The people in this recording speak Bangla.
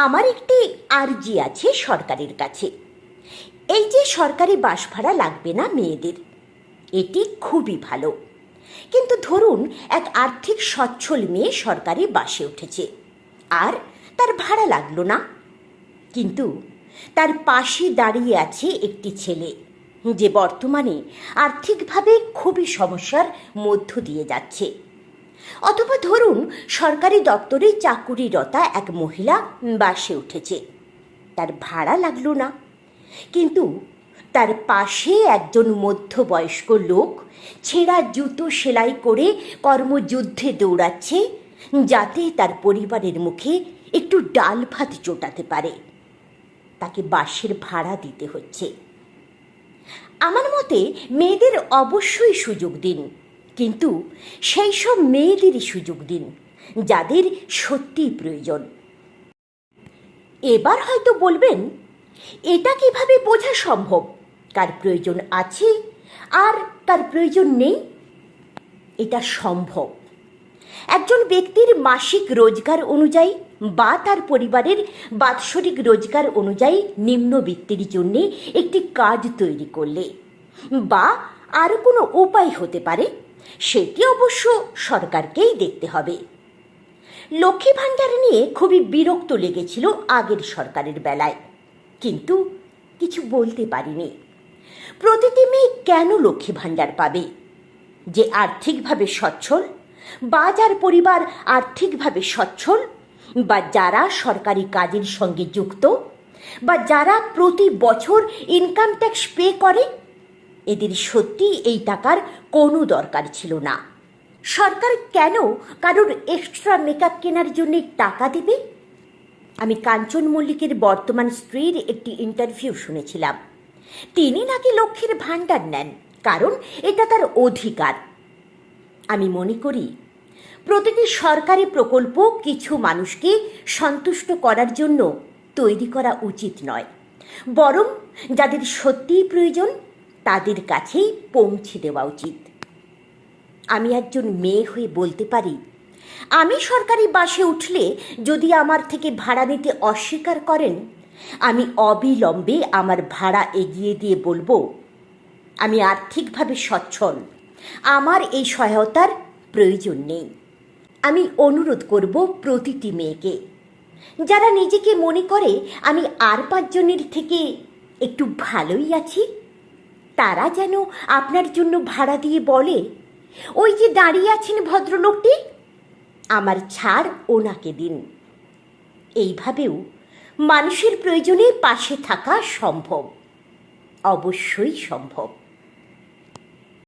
আমার একটি আর্জি আছে সরকারের কাছে। এই যে সরকারি বাস ভাড়া লাগবে না মেয়েদের, এটি খুবই ভালো। কিন্তু ধরুন এক আর্থিক সচ্ছল মেয়ে সরকারি বাসে উঠেছে, আর তার ভাড়া লাগলো না। কিন্তু তার পাশে দাঁড়িয়ে আছে একটি ছেলে যে বর্তমানে আর্থিকভাবে খুবই সমস্যার মধ্য দিয়ে যাচ্ছে। অথবা ধরুন সরকারি দপ্তরে চাকুরিরতা এক মহিলা বাসে উঠেছে, তার ভাড়া লাগলো না। কিন্তু তার পাশে একজন মধ্যবয়স্ক লোক ছেঁড়া জুতো সেলাই করে কর্মযুদ্ধে দৌড়াচ্ছে, যাতে তার পরিবারের মুখে একটু ডাল ভাত জোটাতে পারে। তাকে বাসের ভাড়া দিতে হচ্ছে। আমার মতে মেয়েদের অবশ্যই সুযোগ দিন, কিন্তু সেই সব মেয়েদেরই সুযোগ দিন যাদের সত্যিই প্রয়োজন। এবার হয়তো বলবেন, এটা কিভাবে বোঝা সম্ভব কার প্রয়োজন আছে আর কার প্রয়োজন নেই? এটা সম্ভব। একজন ব্যক্তির মাসিক রোজগার অনুযায়ী বা তার পরিবারের বাৎসরিক রোজগার অনুযায়ী নিম্নবিত্তের জন্য একটি কার্ড তৈরি করলে, বা আরও কোনো উপায় হতে পারে, সেটি অবশ্য সরকারকেই দেখতে হবে। লক্ষ্মী ভাণ্ডার নিয়ে খুবই বিরক্ত লেগেছিল আগের সরকারের বেলায়, কিন্তু কিছু বলতে পারিনি। প্রতিটি মেয়ে কেন লক্ষ্মী ভাণ্ডার পাবে? যে আর্থিকভাবে সচ্ছল, বা যার পরিবার আর্থিকভাবে সচ্ছল, বা যারা সরকারি কাজের সঙ্গে যুক্ত, বা যারা প্রতি বছর ইনকাম ট্যাক্স পে করে। এদের সত্যি এই টাকার কোনো দরকার ছিল না। সরকার কেন কারোর এক্সট্রা মেকআপ কেনার জন্য টাকা দেবে? আমি কাঞ্চন মল্লিকের বর্তমান স্ত্রীর একটি ইন্টারভিউ শুনেছিলাম। তিনি নাকি লক্ষ্মীর ভাণ্ডার নেন, কারণ এটা তার অধিকার। আমি মনে করি প্রতিটি সরকারি প্রকল্প কিছু মানুষকে সন্তুষ্ট করার জন্য তৈরি করা উচিত নয়, বরং যাদের সত্যিই প্রয়োজন তাদের কাছেই পৌঁছে দেওয়া উচিত। আমি একজন মেয়ে হয়ে বলতে পারি, আমি সরকারি বাসে উঠলে যদি আমার থেকে ভাড়া নিতে অস্বীকার করেন, আমি অবিলম্বে আমার ভাড়া এগিয়ে দিয়ে বলবো, আমি আর্থিকভাবে সচ্ছল, আমার এই সহায়তার প্রয়োজন নেই। আমি অনুরোধ করব প্রতিটি মেয়েকে, যারা নিজেকে মনে করে আমি আর 5 জনের থেকে একটু ভালোই আছি, তারা যেন আপনার জন্য ভাড়া দিয়ে বলে, ওই যে দাঁড়িয়ে আছেন ভদ্রলোকটি, আমার ছাড় ওনাকে দিন। এইভাবেও মানুষের প্রয়োজনে পাশে থাকা সম্ভব, অবশ্যই সম্ভব।